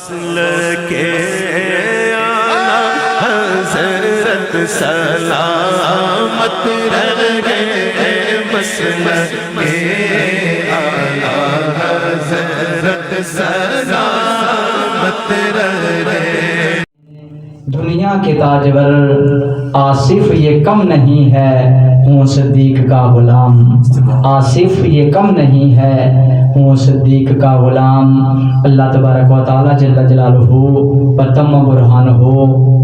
اصل کے آنا حضرت سلامت رہے، مسل کے آنا حضرت سلامت رہے۔ دنیا کے تاجور آصف یہ کم نہیں ہے، ہوں صدیق کا غلام۔ آصف یہ کم نہیں ہے، ہوں صدیق کا غلام۔ اللہ تبارک و تعالی جل جلالہ پتم برہانہ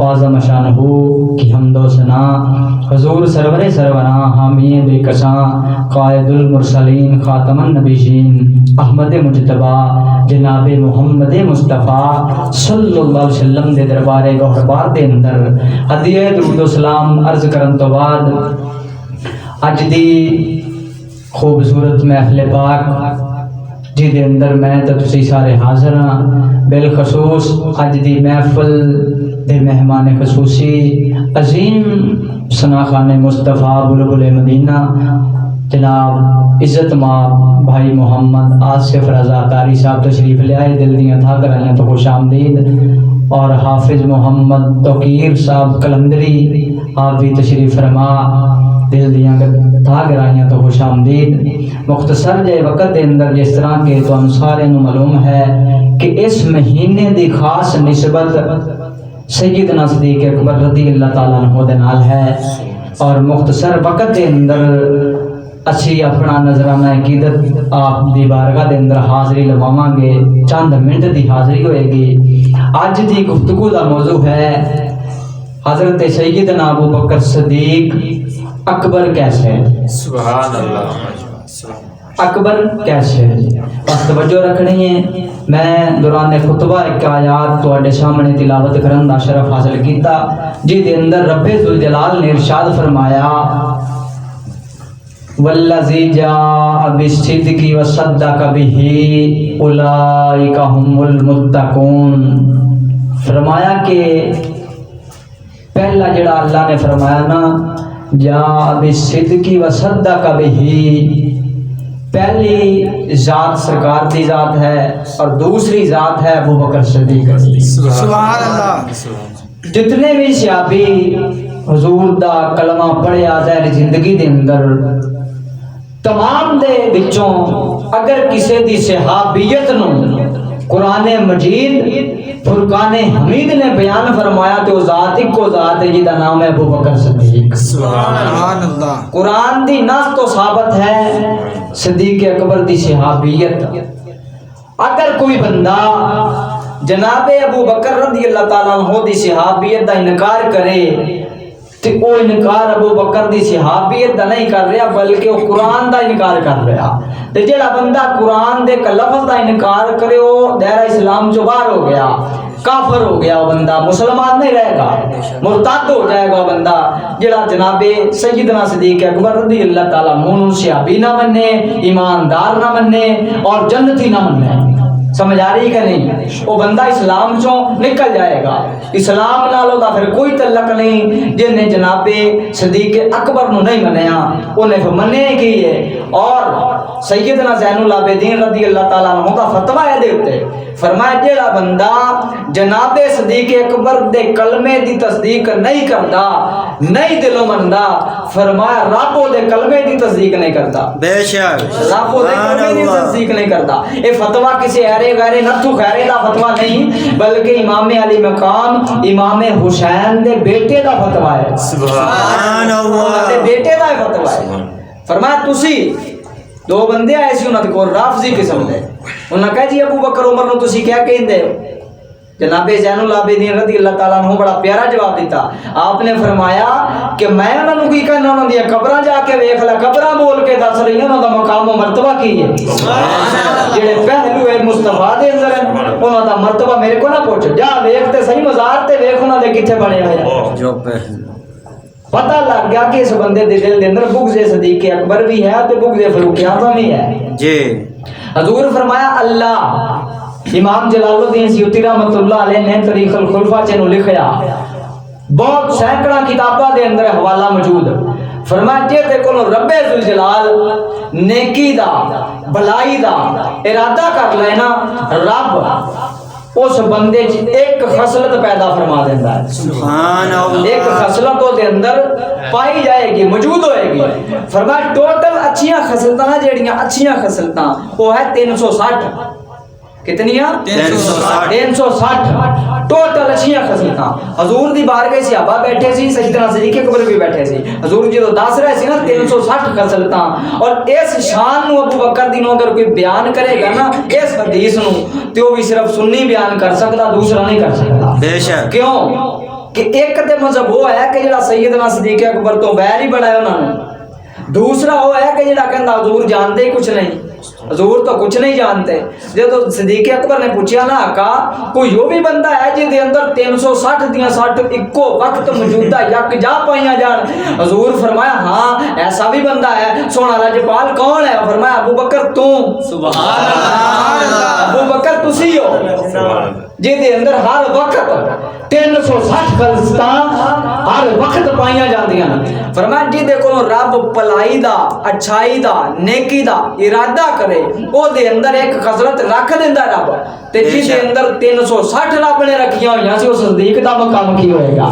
اعظم شانہ کی حمد و ثنا حضور سرور سروراں حامی بے کساں قائد المرسلین خاتم النبیین احمد مجتبیٰ جناب محمد مصطفیٰ صلی اللہ علیہ وسلم دے دربار گوہربار دے اندر ہدیہ درود و سلام عرض کرن تو بعد اج دی خوبصورت محفل پاک جی دے اندر میں تے تسی سارے حاضر ہاں، بالخصوص اج دی محفل دے مہمان خصوصی عظیم ثنا خان مصطفیٰ بلبل مدینہ جناب عزت ماں بھائی محمد آصف رضا قاری صاحب تشریف لے آئے، دل دیاں تھا کرائیاں تو خوش آمدید۔ اور حافظ محمد توقیر صاحب کلندری آپ بھی تشریف فرما، دل دیاں تھا کرائیاں تو خوش آمدید۔ مختصر جے وقت دے اندر جس طرح کے تو ہم سارے نو معلوم ہے کہ اس مہینے دی خاص نسبت سیدنا صدیق اکبر رضی اللہ تعالیٰ عنہ دے نال ہے، اور مختصر وقت دے اندر اچھی اپنا نظرانہ عقیدت آپ دی بارگاہ دے اندر حاضری لواواں گے، چند منٹ دی حاضری ہوئے گی۔ آج دی گفتگو دا موضوع ہے حضرت سیدنا ابو بکر صدیق اکبر کیسے؟ سبحان اللہ۔ اکبر کیسے؟ بس توجہ رکھنی ہے، میں دوران خطبہ ایک آیات تواڈے سامنے تلاوت کرن دا شرف حاصل کیتا جی دے اندر رب ذوالجلال نے ارشاد فرمایا والذی جاء بالصدق وصدق به اولئک هم المتقون۔ فرمایا کہ پہلا جڑا اللہ نے فرمایا نا جاء بالصدق وصدق به، پہلی ذات سرکار دی ذات ہے اور دوسری ذات ہے ابو بکر صدیق۔ سبحان اللہ۔ جتنے بھی صحابی حضور دا کلمہ پڑھیا ظاہر زندگی دے اندر، تمام دے بچوں اگر کسی دی صحابیت نو قرآن مجید فرقان حمید نے بیان فرمایا تو ذات ایک کو ذات ہے جی دا نام ہے ابو بکر صدیق۔ سبحان اللہ۔ قرآن دی نص تو ثابت ہے صدیق اکبر دی صحابیت۔ اگر کوئی بندہ جناب ابو بکر رضی اللہ تعالیٰ عنہ دی صحابیت دا انکار کرے تو وہ انکار ابو بکر دی صحابیت دا نہیں کر رہا بلکہ وہ قرآن دا انکار کر رہا۔ تو جڑا بندہ قرآن دے لفظ دا انکار کرے وہ دائرہ اسلام جو باہر ہو گیا، کافر ہو گیا، وہ بندہ مسلمان نہیں رہے گا، مرتد ہو جائے گا وہ بندہ جڑا جناب سیدنا صدیق اکبر رضی اللہ تعالیٰ عنہ صحابی نہ منے، ایماندار نہ منے اور جنتی نہ منے۔ سمجھ آ رہی کہ نہیں؟ وہ بندہ اسلام چوں نکل جائے گا، اسلام نالو دا پھر کوئی تعلق نہیں۔ جن نے جناب صدیق اکبر نو نہیں منیا انہیں پھر منے کی ہے۔ اور سیدنا زین العابدین رضی اللہ تعالیٰ عنہ کا فتویٰ ہے دے ہوتے فرمایا جیڑا بندہ جناب صدیق اکبر دے کلمے دی تصدیق نہیں کرتا، نہیں دلوں مندا، فرمایا رابو دے کلمے دی تصدیق نہیں کرتا، بے شک رابو دے کلمے دی تصدیق نہیں کرتا۔ اے فتویٰ کسی ایرے غیرے نتھو خیرے دا فتویٰ نہیں بلکہ امام علی مقام امام حسین دے بیٹے دا فتویٰ ہے۔ سبحان اللہ۔ دے بیٹے دا فتویٰ ہے۔ فرمایا تسی دو بندے آئے سی انہاں کو رافضی قسم دے، انہاں کہا جی ابو بکر عمر نو تسی کیا کہندے ہو؟ جناب زین العابدین رضی اللہ تعالیٰ عنہ بڑا پیارا جواب دیتا، آپ نے فرمایا کہ میں انہاں نو کی کہنا انہاں دیا قبراں جا کے ویکھ لا، قبراں بول کے دس رہی انہاں دا مقام و مرتبہ کی ہے، جڑے پہلو ہے مصطفیٰ دے اندر ہیں انہاں دا مرتبہ میرے کو نہ پوچھ، جا ویکھ تے صحیح مزار تے ویکھ انہاں دے کتھے بنے ہوئے ہیں۔ جو پہلو پتہ لگ گیا کہ اس بندے دے دل دے اندر بغض صدیق اکبر بھی ہے تو بغض فاروق اعظم بھی ہے جی۔ حضور فرمایا اللہ امام جلال الدین سیوطی رحمۃ اللہ علیہ نے تاریخ الخلفاء چنو لکھیا، بہت سینکڑا کتاباں دے اندر حوالہ موجود۔ فرمایا جے تے کولو رب ذوالجلال نیکی دا بھلائی دا ارادہ کر لینا، رب اس بندے ایک خصلت پیدا فرما دیتا ہے. سبحان اللہ. ایک خصلت وہ دے اندر پائی جائے گی، موجود ہوئے گی. فرمایا ٹوٹل اچھیاں خصلتاں جیڑیاں اچھیاں خصلتاں وہ ہے 360. کتنیاں؟ 360 ٹوٹل اچھیاں خصلتاں. حضور دی بارگاہ صحابہ بیٹھے سی، سیدنا صدیق اکبر بھی بیٹھے سی. حضور جی تو دس رہے سی نا 360 خصلتاں. اور اس شان نو ابو بکر دی نو اگر کوئی بیان کرے گا نا اس حدیث نو تے وہ بھی صرف سنی بیان کر سکتا، دوسرا نہیں کر سکتا. بے شک. کیوں کہ ایک تے مذہب وہ ہے کہ جڑا سیدنا صدیق اکبر تو ویر ہی بڑا ہے انہاں نے. دوسرا وہ ہے کہ جڑا کہندا حضور جانتے ہی کچھ نہیں، حضور تو کچھ نہیں جانتے. جب صدیق اکبر نے پوچھا نا آقا کوئی وہ بھی بندہ ہے جس دے اندر 360 دیاں 60 اکو وقت موجودہ یک جا پائیاں جان؟ حضور فرمایا ہاں ایسا بھی بندہ ہے. سونا لاجپال کون ہے؟ فرمایا ابو بکر تو. سبحان اللہ. ابو بکر تسی ہو جس دے اندر ہر وقت 360 خصلتاں ہر وقت پائیاں جاندیاں. فرمایا جی دے کولوں رب پلائی دا، اچھائی دا، نیکی دا ارادہ کرے او دے اندر ایک خصلت رکھ دیندا رب. تے جی دے اندر 360 رب نے رکھیاں ہویاں سی، اس صدیق دا مقام کی ہوئے گا؟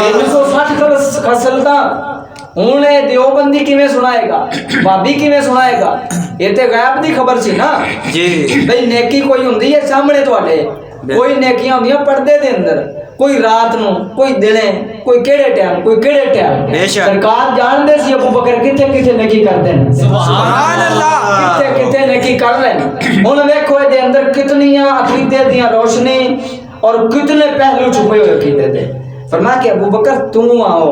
360 خصلتاں. ہوں دیوبندی کیویں سنائے گا، بابی کیویں سنائے گا؟ یہ تے غیب دی خبر سی نا جی. بھئی نیکی کوئی ہوندی ہے سامنے تواڈے، کوئی نیکیاں ہوندیاں پردے دے اندر، کوئی رات نو، کوئی دنے، کوئی کیڑے ٹائم، کوئی کیڑے ٹائم. سرکار جان دے سی ابو بکر کتے کتے نیکی کرتے ہیں. سبحان اللہ. کتے کتے نیکی کر رہے ہیں. ہن ویکھو دے اندر کتنیاں عقیدے دیاں روشنی اور کتنے پہلو چھپے ہوئے عقیدے دے. فرمایا کہ ابو بکر تم آؤ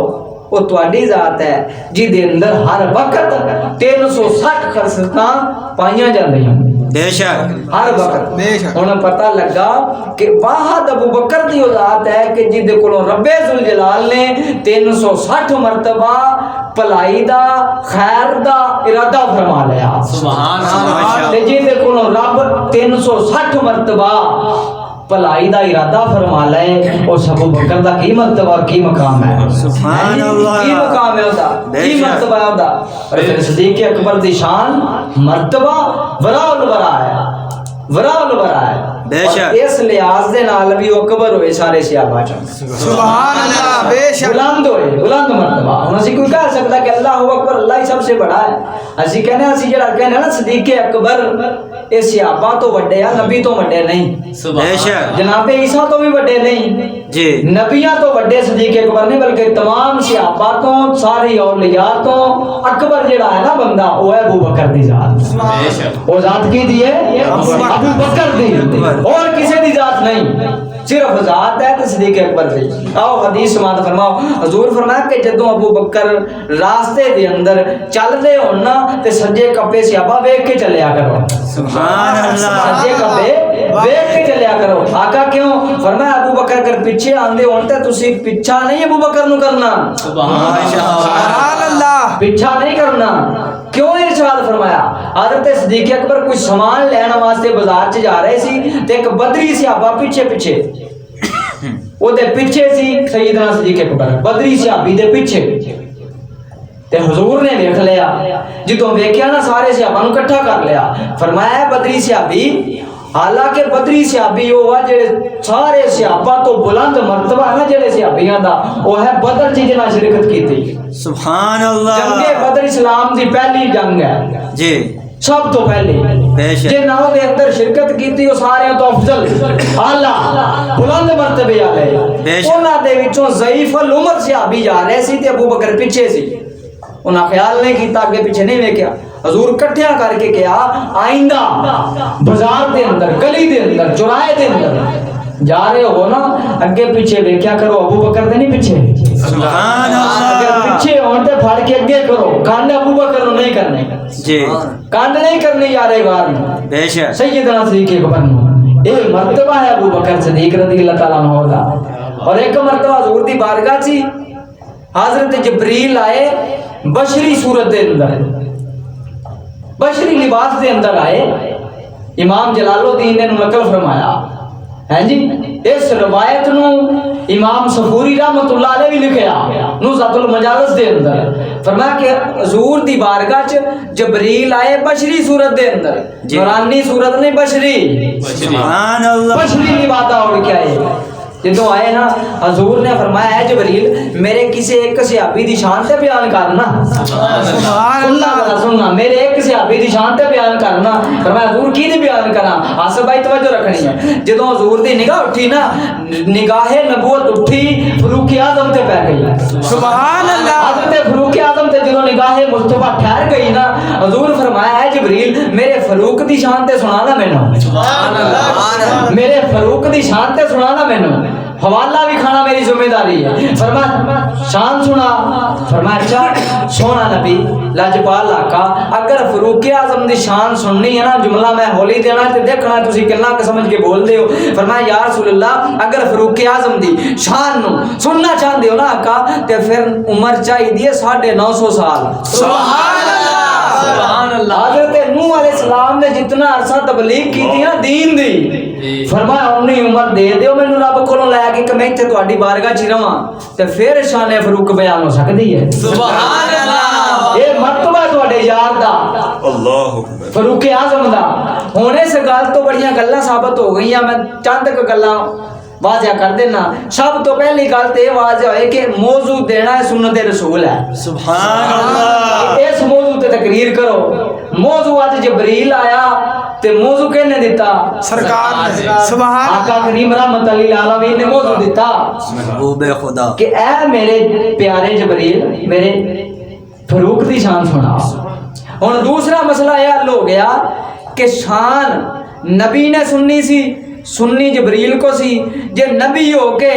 وہ تواڈی ذات ہے جی دے اندر ہر وقت 360 خصلتاں پائیاں جاندیاں. بے شک. ہر وقت. بے شک. انہیں پتہ لگا کہ واحد ابو بکر دی ذات ہے کہ جی دے کولوں رب ذوالجلال نے 360 مرتبہ پلائی دا، خیر دا ارادہ فرما لیا. سبحان اللہ. تے جی دے کولوں رب 360 مرتبہ پلائی دا ارادہ فرما لے اس ابو بکر دا کی مرتبہ اور کی مقام ہے؟ سبحان اللہ. کی مقام ہے ہوتا، کی مرتبہ ہے ہوتا. اور پھر صدیق اکبر دی شان مرتبہ وراء الورا ہے، وراء الورا ہے. بے شک. اور اس لحاظ دے نال بھی وہ اکبر ہوئے سارے صحابہ چوں. سبحان اللہ. بے شک. بلند ہوئے، بلند مرتبہ. ہن اسی کوئی کہہ سکتا کہ اللہ اکبر، اللہ ہی سب سے بڑا ہے. اسی کہنے اسی جڑا کہنے نا صدیق اکبر اے صحابہ تو وڈے ہیں، نبی تو وڈے نہیں. بے شک. جناب عیسیٰ تو بھی وڈے نہیں جی. نبیاں تو وڈے صدیق اکبر نہیں بلکہ تمام صحابہ تو ساری اولیاء تو اکبر جڑا ہے نا بندہ وہ ہے ابو بکر دی ذات. وہ ذات کی دی ہے ابو بکر دی، اور کسی دی ذات نہیں، صرف ذات ہے تے صدیق اکبر دی. آؤ حدیث سماعت فرماؤ. حضور فرمایا کہ جدوں ابو بکر راستے دے اندر چل دے ہون نا تے سجے کپے صحابہ ویکھ کے چلیا کرو. سبحان اللہ. سجے کپے ویکھ کے چلیا کرو. آقا کیوں؟ فرمایا ابو بکر اگر پیچھے آندے ہون تے تسی پیچھا نہیں ابو بکر نو کرنا. سبحان اللہ. پیچھا نہیں کرنا. کیوں ارشاد فرمایا؟ حضرت صدیق اکبر کوئی سامان لینا واسطے بازار چ جا رہے سی تے ایک بدری صحابہ پیچھے پیچھے او دے پیچھے سی سیدنا صدیق اکبر بدری صحابی دے پیچھے. تے حضور نے دیکھ لیا، جدوں ویکھیا نا سارے صحابہ نو اکٹھا کر لیا. فرمایا بدری صحابی، حالانکہ بدری صحابی وہ ہے جڑے سارے صحابہ تو بلند مرتبہ ہے نا جڑے صحابیاں دا، وہ ہے بدر جی جنہاں شرکت کیتی. سبحان اللہ. جنگ بدر اسلام دی پہلی جنگ ہے جی. سب تو پہلے بے شک. جنہاں دے اندر شرکت کیتی وہ سارے تو افضل اعلی بلند مرتبے والے. انہاں دے وچوں ضعیف العمر صحابی جا رہے سی تے ابو بکر پیچھے سی. انہاں خیال نہیں کیتا، اگے پیچھے نہیں ویکھیا. حضور کٹھیاں کر کے کہا آئندہ بازار دے اندر، گلی دے اندر، چوراہے دے اندر جا رہے ہو نا اگے پیچھے ویکھیا کرو، ابو بکر دے نہیں پیچھے. سبحان اللہ. اگر پیچھے ہون تے پھڑ کے اگے کرو، کانڈ ابو بکر نو نہیں کرنے. جی. کانڈ نہیں کرنے یارے غار میں. بے شک. سیدنا صدیق اکبر نو اے مرتبہ ہے ابو بکر صدیق رضی اللہ تعالیٰ عنہ دا. اور ایک مرتبہ حضور دی بارگاہ چی حضرت جبریل آئے بشری صورت دے اندر، بشری لباس دے اندر آئے. امام جلال الدین نے نقل فرمایا ہے جی اس روایت نو امام صفوری رحمۃ اللہ علیہ بھی لکھیا نزہۃ المجالس دے اندر، فرمایا کہ حضور دی بارگاہ چ جبریل آئے بشری صورت دے اندر، نورانی صورت نہیں بشری، سبحان اللہ بشری لبادہ اڑ کے آئے، جدو آئے نا حضور نے فرمایا ہے جبریل میرے کسی ایک صحابی دی شان تے بیان کرنا، سننا میرے ایک صحابی دی شان تے بیان کرنا، فرمایا حضور کی دی بیان کرنا، آصف بھائی توجہ رکھنی ہے، جدو حضور دی نگاہ اٹھی نا، نگاہ نبوت اٹھی فاروق اعظم تے پہ گئی، سبحان اللہ حضرت فاروق اعظم تے جدو نگاہ مصطفیٰ ٹھہر گئی نا، حضور فرمایا ہے جبریل میرے فاروق دی شان تے سنانا مینوں، میرے فاروق دی شان تے سنانا مینوں، حوالہ بھی کھانا میری ذمہ داری ہے، فرمایا شان سنا، فرمایا اچھا سونا نبی لاجپال آقا اگر فاروق اعظم دی شان سننی ہے نا جملہ میں ہولی دینا تے دیکھنا تسی کنا کہ سمجھ کے بول دے ہو، فرمایا یا رسول اللہ اگر فاروق اعظم دی شان نو سننا چاہندے ہو نا آقا تے پھر عمر چاہیے 950 سال، سبحان اللہ سبحان اللہ۔ حضرت نوح علیہ السلام نے جتنا عرصہ تبلیغ کی تھی نا دین دی، فرمایا انی عمر دے دیو مینوں رب کولوں لے کے کہ میں تے تہاڈی بارگاہ چ رہواں تے پھر شان فاروق بیان ہو سکدی ہے، سبحان اللہ۔ یہ مرتبہ تہاڈے یار دا اللہ اکبر فاروق اعظم دا، ہن اس گل تو بڑیاں گلاں ثابت ہو گئیاں، میں چند ک گلاں واضح کر دینا۔ سب تو پہلی گل تے واضح ہے کہ موضوع دینا ہے سنت رسول ہے، سبحان اللہ اس موضوع تے تقریر کرو، موضوع اج جبریل آیا تے موضوع کہنے دیتا سرکار نے، سبحان آقا کریم رحمت للعالمین نے موضوع دیتا محبوب خدا کہ اے میرے پیارے جبریل میرے فاروق دی شان سنا۔ ہن دوسرا مسئلہ یہ حل ہو گیا کہ شان نبی نے سننی سی، سننی جبریل کو سی، جے نبی ہو کے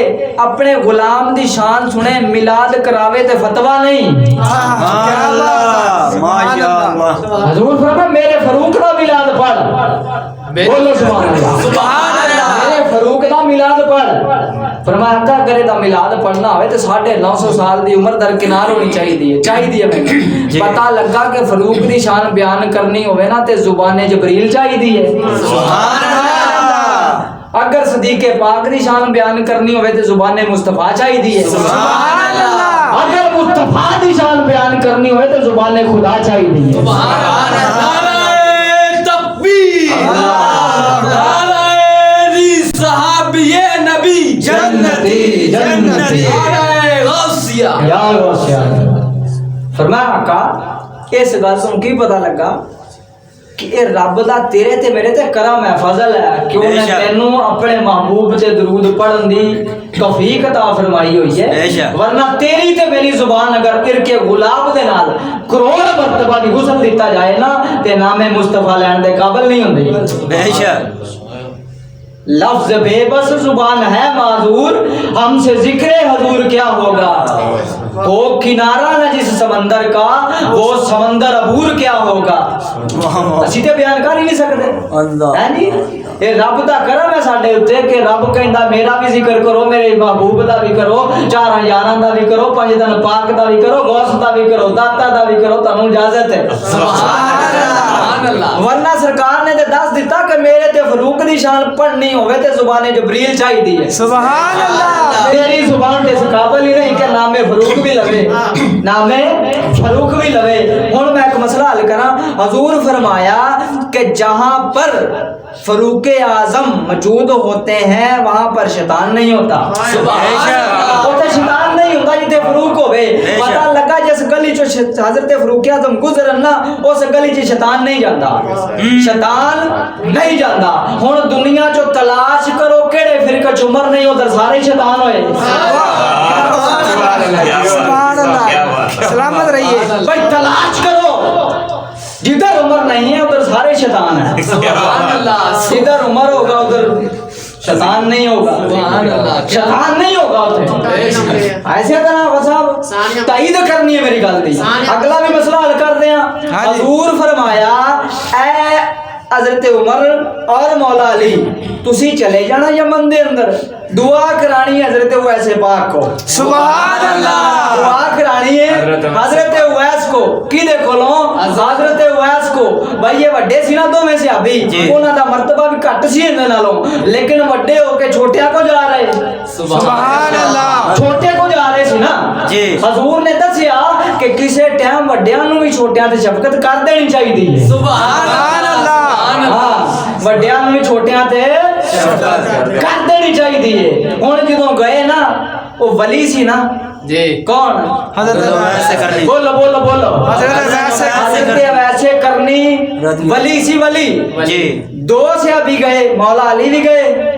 اپنے غلام دی شان سنے میلاد کراوے تے فتویٰ نہیں، سبحان اللہ ماشاء اللہ حضور فرمایا میرے فاروق دا میلاد پڑھ، بولو سبحان اللہ، سبحان اللہ میرے فاروق دا میلاد پڑھ، فرمایا آقا کرے دا میلاد پڑھنا ہوئے تے 950 سال دی عمر درکنار ہونی چاہیے میں پتہ لگا کہ فاروق دی شان بیان کرنی ہوئے نا تے زبان جبریل چاہیے، سبحان اللہ اگر صدیق پاک دی شان بیان کرنی ہوئے تے زبان مصطفیٰ چاہیے، سبحان اللہ اگر مصطفیٰ دی شان بیان کرنی ہوئے تے زبان خدا چاہیے، سبحان اللہ۔ تکبیر، نعرہ صحابی نبی جنتی جنتی نعرہ غوثیہ۔ یا غوثیہ۔ فرمایا آقا اس گل سن کی پتہ لگا کہ اے رب دا تیرے تے میرے تے کرم ہے، فضل ہے کہ انہیں تینوں اپنے محبوب تے درود پڑھن دی توفیق عطا فرمائی ہوئی ہے، ورنہ تیری تے میری زبان اگر ارکے غلاب دے نال کروڑ مرتبہ بھی غسل دیتا جائے نا تے نام مصطفیٰ لین دے قابل نہیں ہوندی، بے شک لفظ بے بس زبان ہے معذور، ہم سے ذکر حضور کیا ہوگا، وہ کنارہ نہ جس سمندر کا وہ سمندر عبور کیا ہوگا، اسی تے بیان کر ہی نہیں سکتے اللہ ہے جی۔ یہ رب دا کرم ہے ساڈے اوتے کہ رب کہندا میرا بھی ذکر کرو، میرے محبوب دا بھی کرو، 4 یاراں دا بھی کرو، 5 دن پاک دا بھی کرو، غوث دا بھی کرو، داتا دا بھی کرو، تانوں اجازت ہے، سبحان اللہ۔ ورنہ سرکار نے تے دس دیتا کہ میرے تے فاروق دی شان پڑھنی ہوئے تے زبان جبریل چاہیے، سبحان اللہ تیری زبان تے اس قابل ہی نہیں کہ نام فاروق بھی لوے، نام فاروق بھی لوے۔ ہن میں ایک مسئلہ حل کراں، حضور فرمایا کہ جہاں پر فاروق اعظم موجود ہوتے ہیں وہاں پر شیطان نہیں ہوتا، اوتے شیطان نہیں ہوتا جتے فاروق ہوئے، پتہ لگا جس گلی چ حضرت فاروق اعظم گزرن نا اس گلی چ شیطان نہیں جاندا، شیطان نہیں جاندا۔ ہن دنیا چ تلاش کرو کیڑے فرقے چ عمر نہیں ادھر سارے شیطان ہوئے، سبحان اللہ سلامت رہیے بھائی تلاش کرو، جدھر عمر نہیں ہے ادھر سارے شیطان ہیں، سبحان اللہ۔ جدھر عمر ہوگا ادھر شیطان نہیں ہوگا، سبحان اللہ۔ شیطان نہیں ہوگا ادھر۔ ایسے طرح صاحب تائید کرنی ہے میری گل دی، اگلا بھی مسئلہ حل کر دیں۔ حضور فرمایا اے حضرت عمر اور مولا علی تسی چلے جانا یمن دے اندر، دعا کرانی ہے حضرت اویس پاک کو سبحان اللہ دعا کرانی ہے حضرت اویس کو کیدے کولوں حضرت اویس کو بھائی یہ وڈے سی نا دو میں سے ابھی انہاں دا مرتبہ بھی گھٹ سی انہاں نالوں لیکن وڈے ہو کے چھوٹیاں کو جا رہے سبحان اللہ چھوٹے کو جا رہے سی نا جی حضور نے دسیا کہ کسے ٹائم وڈیاں نوں بھی چھوٹیاں تے شفقت کر دینی چاہیے سبحان اللہ ہاں وڈیاں نوں بھی چھوٹیاں تے کر دینی چاہیے ہن جدوں گئے نا وہ ولی سی نا جی کون حضرت ویسے کرنی بولو بولو بولو حضرت ویسے حضرت ویسے کرنی ولی سی ولی جی دو سے ابھی گئے مولا علی بھی گئے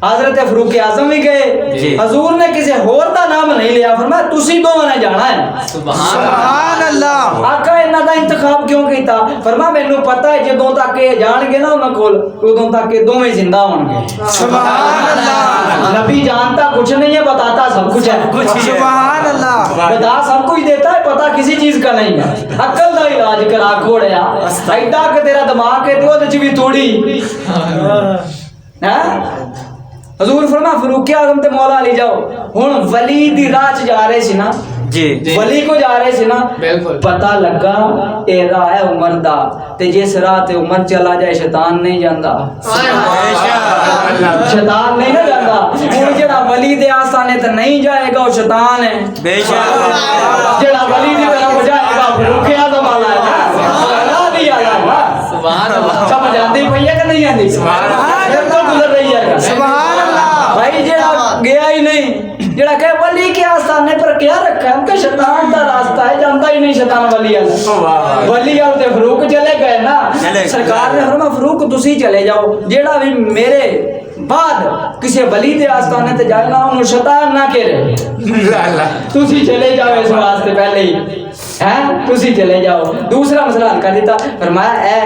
حضرت فاروق اعظم بھی گئے جی حضور نے کسی اور دا نام نہیں لیا فرمایا تسی دو نے جانا ہے سبحان اللہ آقا انہاں دا انتخاب کیوں کیتا فرمایا مینوں پتہ ہے جدوں تک یہ جان گے نا انہاں کول ادوں تک یہ دوویں زندہ ہون گے سبحان اللہ نبی جانتا کچھ نہیں ہے بتاتا سب کچھ ہے سبحان اللہ بتا سب کچھ دیتا ہے پتہ کسی چیز کا نہیں ہے عقل دا علاج کرا کھوڑیا ایڈا کہ تیرا دماغ ہے تو اودے چ بھی توڑی ہاں حضور فرما فاروق اعظم تے مولا علی جاؤ ہن ولی دی راہ چ جا رہے سی نا جی ولی کو جا رہے سی نا بالکل پتہ لگا اے راہ ہے عمر دا تے جس راہ تے عمر چلا جائے شیطان نہیں جاندا شیطان نہیں نہ جاندا ہن جڑا ولی دے آستانے تے نہیں جائے گا وہ شیطان ہے بے شک جڑا ولی دی طرف جائے گا فاروق اعظم والا ہے اللہ دی آیا سبحان اللہ سمجھ آندی پئی ہے کہ نہیں آندی سبحان اللہ تو گزر رہی ہے سبحان اللہ بھائی جڑا گیا ہی نہیں جڑا کہ ولی کے آستانے پر کیا رکھا ہے ان کا شیطان کا راستہ ہے جانتا ہی نہیں شیطان ولی ولی تے فاروق چلے گئے نا سرکار نے فرمایا فاروق تسی چلے جاؤ جڑا بھی میرے بعد کسی ولی دے آستانے تے جائے نا انہوں شیطان نہ کرے تسی چلے جاؤ اس واسطے پہلے ہی ہیں تسی چلے جاؤ دوسرا مسئلہ حل کر دیتا فرمایا اے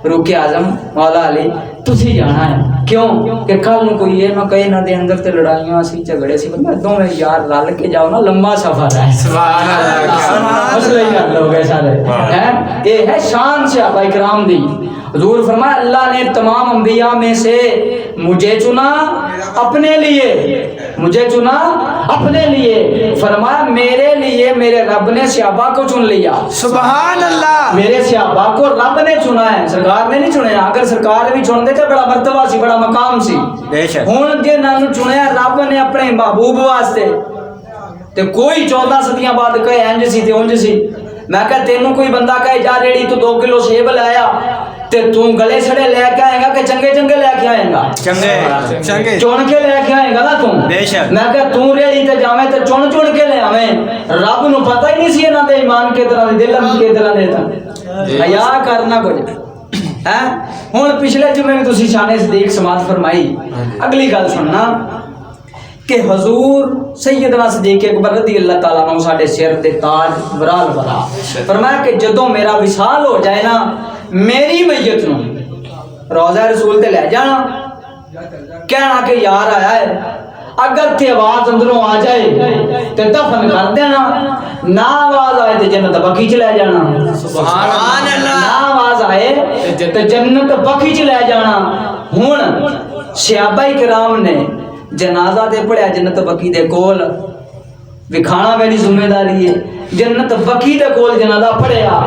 فاروق اعظم مولا علی تسی جانا ہے کیوں کہ کل نو کوئی یہ نہ کہے نہ دے اندر تے لڑائیاں سی جھگڑے سی میں دوویں یار رل کے جاؤ نا لمبا سفر ہے سبحان اللہ مسئلہ ہی حل ہو گئے سارے ہیں یہ ہے شان صحابہ کرام دی حضور فرمایا اللہ نے تمام انبیاء میں سے مجھے چنا اپنے لیے مجھے چنا اپنے لیے فرمایا میرے لیے میرے رب نے صحابہ کو چن لیا سبحان اللہ میرے صحابہ کو رب نے چنا ہے سرکار نے نہیں چنیا اگر سرکار بھی چن دے تو بڑا مرتبہ سی بڑا مقام سی بے شک ہن جے نانو چنیا رب نے اپنے محبوب واسطے تے کوئی 14 صدیاں بعد کہے انج سی تے انج سی میں کہ تینوں کوئی بندہ کہے جا ریڑی تو 2 کلو سیب لایا تے تو گلے سڑے لے کے آئے گا کہ چنگے چنگے لے کے آئے گا چنگے چنگے چون کے لے کے آئے گا نا تم بے شک میں کہ تو ریڑی تے جاویں تے چون چون کے لے آویں رب نو پتہ ہی نہیں سی انہاں دے ایمان کے طرح دل کے طرح دے تا حیا کرنا کچھ ہیں ہن پچھلے جمعے میں تسی شان صدیق سماعت فرمائی اگلی گل سننا کہ حضور سیدنا صدیق اکبر رضی اللہ تعالیٰ عنہ ساڈے سر تے تاج برال برا فرمایا کہ جدوں میرا وصال ہو جائے نا میری میت نو روضہ رسول تے لے جانا کہنا کہ یار آیا ہے اگر تے آواز اندروں آ جائے تے دفن کر دینا نہ آواز آئے تے جنت بقی چ لے جانا سبحان اللہ نہ آواز آئے تے جنت بقی چ لے جانا ہن صحابہ کرام نے جنازہ دے پڑھیا جنت بقی دے کول وکھانا میری ذمہ داری ہے جنت بقی دے کول جنازہ پڑھیا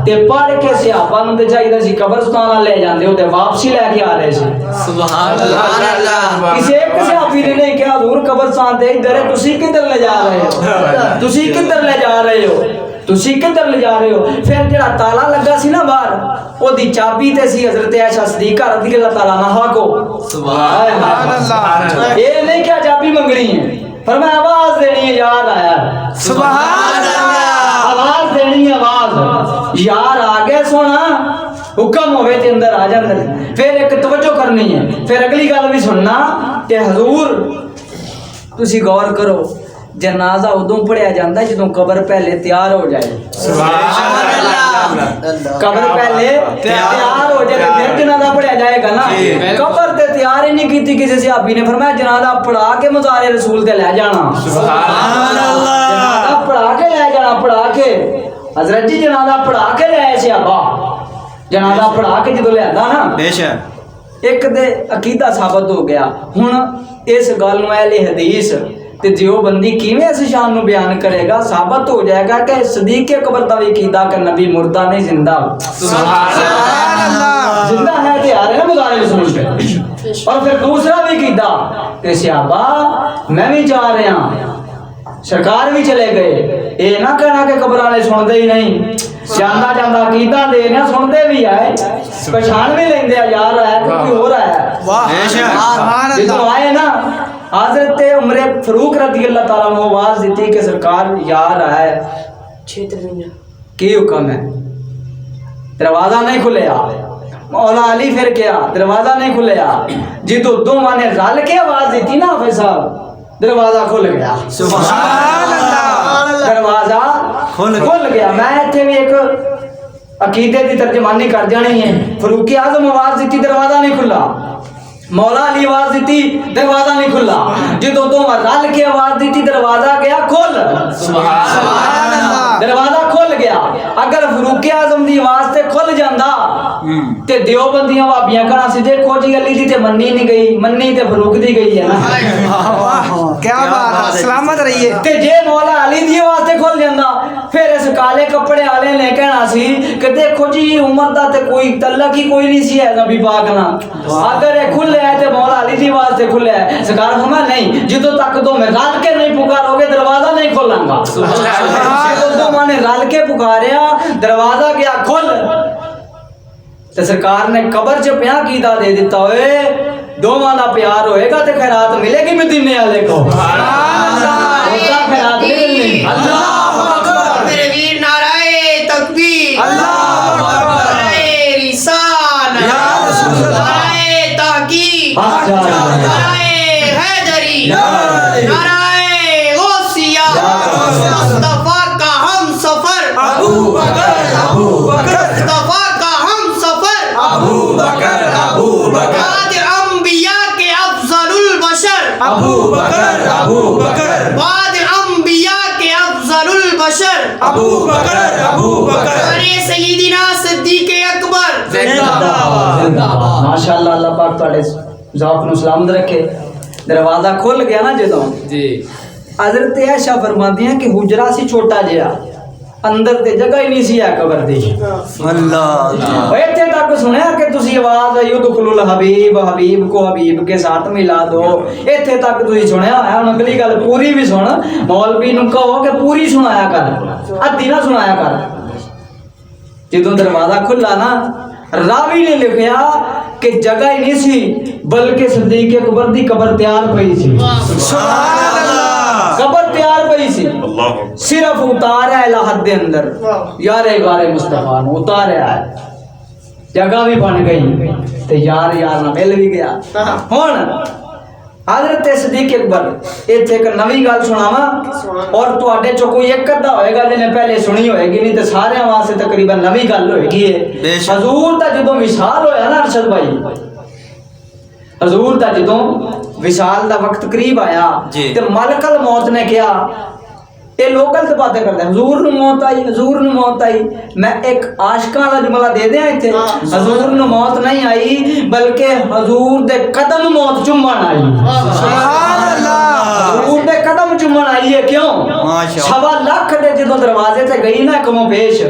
تے پڑھ کے صحابہ نوں تے چاہیے سی قبرستان لے جاندے او تے واپسی لے کے آ رہے سی سبحان اللہ کسی ایک صحابی نے نہیں کہا حضور قبرستان تے ادھر ہے تسی کدھر لے جا رہے ہو تسی کدھر لے جا رہے ہو تسی کدھر لے جا رہے ہو پھر جڑا تالا لگا سی نا باہر او دی چابی تے سی حضرت عائشہ صدیقہ رضی اللہ تعالی عنہا کو سبحان اللہ یہ نہیں کیا چابی منگنی ہے فرمایا آواز دینی ہے یار آیا سبحان اللہ آواز دینی ہے آواز یار آ گئے سونا حکم ہوئے تے اندر آ جاندے پھر ایک توجہ کرنی ہے پھر اگلی گل بھی سننا کہ حضور تسی غور کرو جنازہ ادوں پڑھیا جاندہ ہے جدوں قبر پہلے تیار ہو جائے سبحان اللہ قبر پہلے تیار ہو جائے پھر جنازہ پڑھیا جائے گا نا قبر تے تیار ہی نہیں کیتی کسی صحابی نے فرمایا جنازہ پڑھا کے مزار رسول تے لے جانا سبحان اللہ جنازہ پڑھا کے لے جانا پڑھا کے حضرت جی جنازہ پڑھا کے لے آئے صحابہ جنازہ پڑھا کے جدوں لے آندا نا بے شک ایک دے عقیدہ ثابت ہو گیا ہن اس گل نوں اہل حدیث تے دیوبندی کیویں اس شان نوں بیان کرے گا ثابت ہو جائے گا کہ صدیق اکبر دا بھی عقیدہ کہ نبی مردہ نہیں زندہ زندہ ہے تے آ رہے نا مظاہرے رسول پہ اور پھر دوسرا بھی عقیدہ کہ صحابہ میں بھی جا رہا ہوں سرکار بھی چلے گئے اے نہ کہنا کہ قبر والے سنتے ہی نہیں جانا جانا عقیدہ دے رہے سنتے بھی آئے پہچان بھی لیندے یار ہے کوئی ہو رہا ہے جدو آئے نا حضرت عمر فاروق رضی اللہ تعالیٰ عنہ آواز دیتی کہ سرکار یار ہے کی حکم ہے دروازہ نہیں کھلیا مولا علی پھر کیا دروازہ نہیں کھلیا جدو دو نے رل کے آواز دیتی نا حافظ صاحب دروازہ کھل گیا دروازہ کھل گیا میں اتنے بھی ایک عقیدے کی ترجمانی کر جانی ہے فاروق اعظم آواز دیتی دروازہ نہیں کھلا مولا علی آواز دیتی دروازہ نہیں کھلا جدو دو رل کے آواز دیتی دروازہ گیا کھل دروازہ کھل گیا اگر فاروق اعظم دی آواز تے کھل جاندا تے دیوبندیاں بھابیاں کہنا سی دیکھو جی علی دی تے منی نہیں گئی منی تے فاروق دی گئی ہے نا کیا بات ہے سلامت رہیے تے جے مولا علی دی آواز تے کھل جاندا پھر اس کالے کپڑے والے نے کہنا سی کہ دیکھو جی عمر دا تے کوئی تعلق ہی کوئی نہیں سی ہے نبی پاک نال اگر یہ کھلے ہے تے مولا علی دی آواز تے کھلے ہے سرکار فرمایا نہیں جدوں تک دو میں رل کے نہیں پکارو گے دروازہ نہیں کھلوں گا دو نے رل کے پکاریا دروازہ گیا کھل تے سرکار نے قبر چ پیا عقیدہ دے دیتا ہوئے دوواں دا پیار ہوئے گا تے خیرات ملے گی مدینے والے کو خیرات ملے اللہ اکبر میرے ویر نعرہ تکبیر اللہ اکبر نعرہ رسالت یا رسول اللہ نعرہ تحقیق نعرہ حیدری نعرہ غوثیہ مصطفیٰ کا ہم سفر ابو بکر مصطفیٰ کا ہم سفر ابو بکر بعد انبیاء کے افضل البشر ابو بکر بعد انبیاء کے افضل البشر ابو بکر ارے سیدنا صدیق اکبر ماشاءاللہ اللہ پاک تواڈے ذوق نو سلامت رکھے دروازہ کھل گیا نا جدوں جی حضرت عائشہ فرماتی ہیں کہ حجرہ سی چھوٹا جہا اندر تے جگہ ہی نہیں سی ہے قبر دی اللہ ایتھے تک سنیا کہ تسی آواز یدخل الحبیب حبیب کو حبیب کے ساتھ ملا دو ایتھے تک تسی سنیا ہے ہن اگلی گل پوری بھی سن مولوی نوں کہو کہ پوری سنایا کر ادھی نہ سنایا کر جدوں دروازہ کھلا نا راوی نے لکھیا کہ جگہ ہی نہیں سی بلکہ صدیق اکبر دی قبر تیار پئی سی سبحان اللہ قبر تیار پئی سی صرف اتارا ہے لحد دے اندر یار غار مصطفیٰ نو اتارا ہے جگہ بھی بن گئی تے یار نہ مل بھی گیا ہن حضرت صدیق اکبر ایتھے ایک نوی گل سناواں اور تواڈے چوں کوئی ایک ادھا ہوئے گا جنے پہلے سنی ہوئے گی نہیں تے سارے واسطے تقریبا نوی گل ہوئے گی حضور دا جدوں وصال ہویا نا ارشد بھائی حضور دا جدوں وصال دا وقت قریب آیا تے ملک الموت نے کہا یہ لوگ غلط باتیں کرتے ہیں حضور نو موت آئی میں ایک عاشقاں والا جملہ دے دیا ایتھے حضور نو موت نہیں آئی بلکہ حضور دے قدم موت چومن آئی سبحان اللہ حضور دے قدم چومن آئی ہے کیوں 1.25 لاکھ دے جدوں دروازے تے گئی نا کمو پیش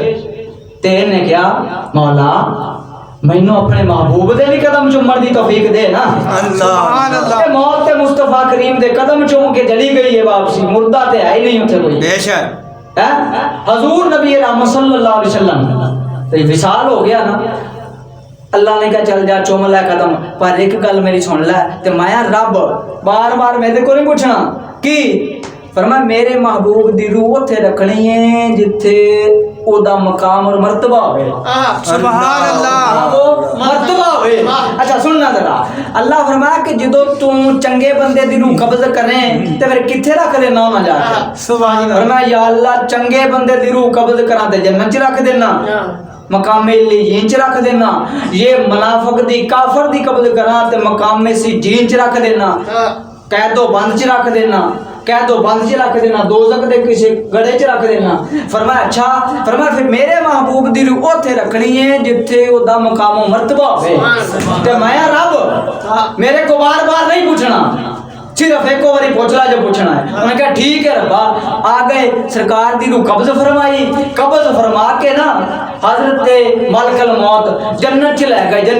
تے نے کہا مولا مینوں اپنے محبوب دے بھی قدم چومن دی توفیق دے نا سبحان اللہ موت تے مصطفیٰ کریم دے قدم چوم کے چلی گئی ہے واپسی مردہ تے ہے ہی نہیں اتنے کوئی بے شک حضور نبی رحمت صلی اللہ علیہ وسلم تو وصال ہو گیا نا اللہ نے کہا چل جا چوم لے قدم پر ایک گل میری سن لے تے میں رب بار بار میرے کو نہیں پوچھنا کی فرمایا میرے محبوب دی روح اوتھے رکھنی ہے جتھے او دا مقام اور مرتبہ ہوئے سبحان اللہ مرتبہ ہوئے اچھا سننا ذرا اللہ فرمایا کہ جدو تم چنگے بندے دی روح قبض کریں تے پھر کتھے رکھ دینا نہ جا کے سبحان اللہ فرمایا یا اللہ چنگے بندے دی روح قبض کرا تے جنت چ رکھ دینا مقام علیین چ رکھ دینا یہ منافق دی کافر دی قبض کرا تے مقام سجین چ رکھ دینا قید و بند چ رکھ دینا کہہ دو بند چ رکھ دینا دوزخ دے کسی گڑے چ رکھ دینا فرمایا اچھا فرمایا پھر میرے محبوب دی روح اوتھے رکھنی ہے جتھے او دا مقام و مرتبہ ہوے تے میں رب میرے کو بار بار نہیں پوچھنا صرف ایک باری پوچھنا جو پوچھنا ہے انہوں نے کہا ٹھیک ہے ربا آ گئے سرکار دی روح قبض فرمائی قبض فرما کے نا حضرت ملک الموت جنت چ لے گئے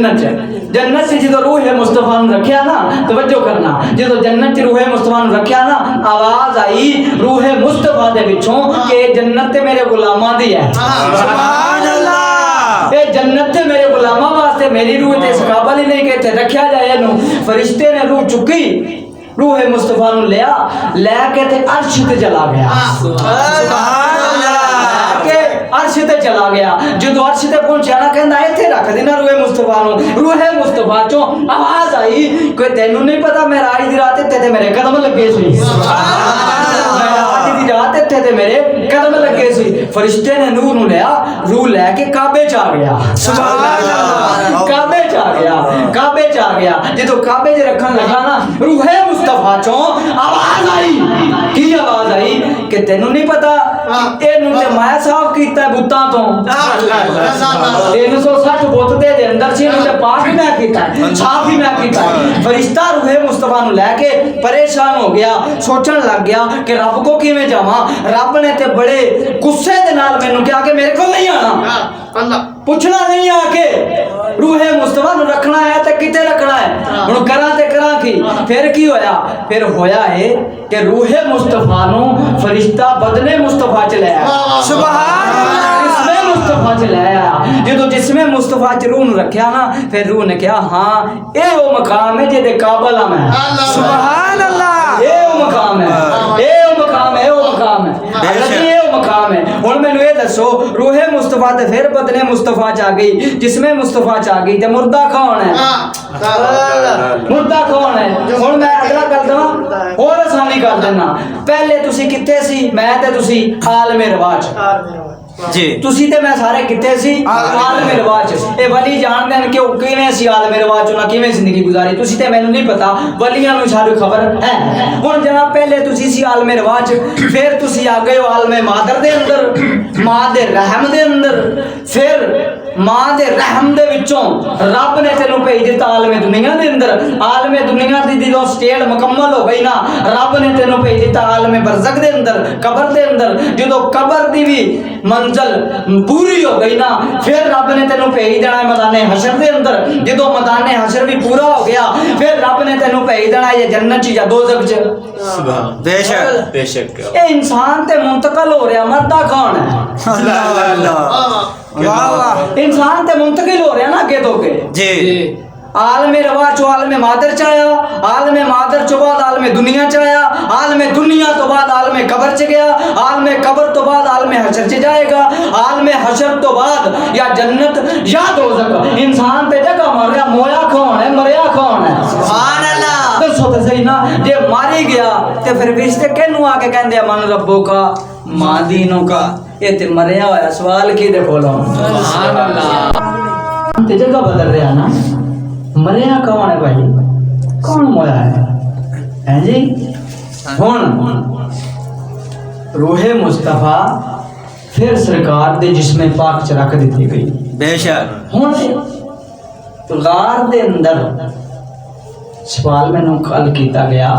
جنت سے جدو روح مصطفیٰ نے رکھیا نا توجہ کرنا جدو جنت روح مصطفیٰ نے رکھیا نا آواز آئی روح مصطفیٰ دے وچوں کہ جنت تے میرے غلاماں دی ہے سبحان اللہ اے جنت تے میرے غلاماں واسطے میری روح تے اس قابل ہی نہیں کہ تے رکھیا جائے نو فرشتے نے روح چکی روح مصطفیٰ نو لے کے تے عرش تے چلا گیا سبحان اللہ کہ عرش تے چلا گیا جدو عرش تے پہنچیا نا کہندا ایتھے رکھ دینا روح مصطفیٰ نو روح مصطفیٰ چوں آواز آئی کہ تینوں نہیں پتا معراج دی رات تے میرے قدم لگے سی معراج دی رات تے میرے قدم لگے سی فرشتے نے نور نو لیا روح لے کے کعبے چ آ گیا سبحان اللہ کعبے چ آ گیا کعبے چ آ گیا جدو کعبے چ رکھن لگا نا روح مصطفیٰ چوں آواز آئی کی آواز آئی کہ تینوں نہیں پتا اے نو تے میں صاف کیتا ہے بتاں تو 360 بت دے اندر سی نو تے پاک میں کیتا ہے صاف ہی میں کیتا ہے فرشتہ روح مصطفیٰ نو لے کے پریشان ہو گیا سوچن لگ گیا کہ رب کو کیویں جاواں رب نے تے بڑے غصے دے نال مینوں کہا کہ میرے کو نہیں آنا پوچھنا نہیں آ کے روح مصطفیٰ نو رکھنا ہے تے کتے رکھنا ہے ہن کراں کی پھر کی ہویا پھر ہویا ہے کہ روح مصطفیٰ نو فرشتہ بدن مصطفیٰ چ لے آیا سبحان اللہ جسم مصطفیٰ چ لے آیا جدو جسم مصطفیٰ چ روح نو رکھیا نا پھر روح نے کہا ہاں اے وہ مقام ہے جے قابل ہاں میں سبحان اللہ اے وہ مقام ہے اے وہ مقام ہے اے وہ مقام ہے حضرت اے وہ مقام ہے ہن مینوں اے دسو روح مصطفیٰ تے پھر بدن مصطفیٰ چ آ گئی جسم مصطفیٰ چ آ گئی تے مردہ کون ہے مردہ کون ہے ہن میں اگلا کر دواں اور آسانی کر دینا پہلے تسی کتے سی میں تے تسی عالم رواج جی تسی تے میں سارے کتے سی عالم رواج اے ولی جان دین کہ او کیویں سی عالم رواج انہاں کیویں زندگی گزاری تسی تے مینوں نہیں پتا ولیاں نوں ساری خبر ہے ہن جناب پہلے تسی سی عالم رواج پھر تسی آ گئے ہو عالم مادر دے اندر ماں دے رحم دے اندر پھر ماں دے رحم دے وچوں رب نے تینوں بھیج دتا عالم دنیا دے اندر عالم دنیا دی جدوں سٹیج مکمل ہو گئی نا رب نے تینوں بھیج دتا عالم برزخ دے اندر قبر دے اندر جدوں قبر دی بھی منزل پوری ہو گئی نا پھر رب نے تینوں بھیج دینا ہے میدان حشر دے اندر جدوں میدان حشر بھی پورا ہو گیا پھر رب نے تینوں بھیج دینا ہے یہ جنت چ یا دوزخ چ بے شک اے انسان تے منتقل ہو رہا مردہ کون ہے اللہ اللہ واہ واہ انسان تے منتقل ہو رہا نا اگے تو کے جی عالم رواج چو عالم مادر چایا عالم مادر چو بعد عالم دنیا چایا عالم دنیا تو بعد عالم قبر چ گیا عالم قبر تو بعد عالم حشر چ جائے گا عالم حشر تو بعد یا جنت یا دوزخ انسان تے جگہ مر رہا مویا کون ہے مریا کون ہے سبحان اللہ دسو تے صحیح نا جے ماری گیا تے پھر فرشتے کینوں آ کے کہندے من ربو کا ماں دینوں کا یہ تے مریا ہوا سوال کی دے کھولو سبحان اللہ تے جگہ بدل رہا نا مریا کون ہے بھائی کون مویا ہے جی ہن روح مصطفیٰ پھر سرکار دے جسم پاک چ رکھ دتی گئی بے شک ہن غار دے اندر سوال مینوں کل کیتا گیا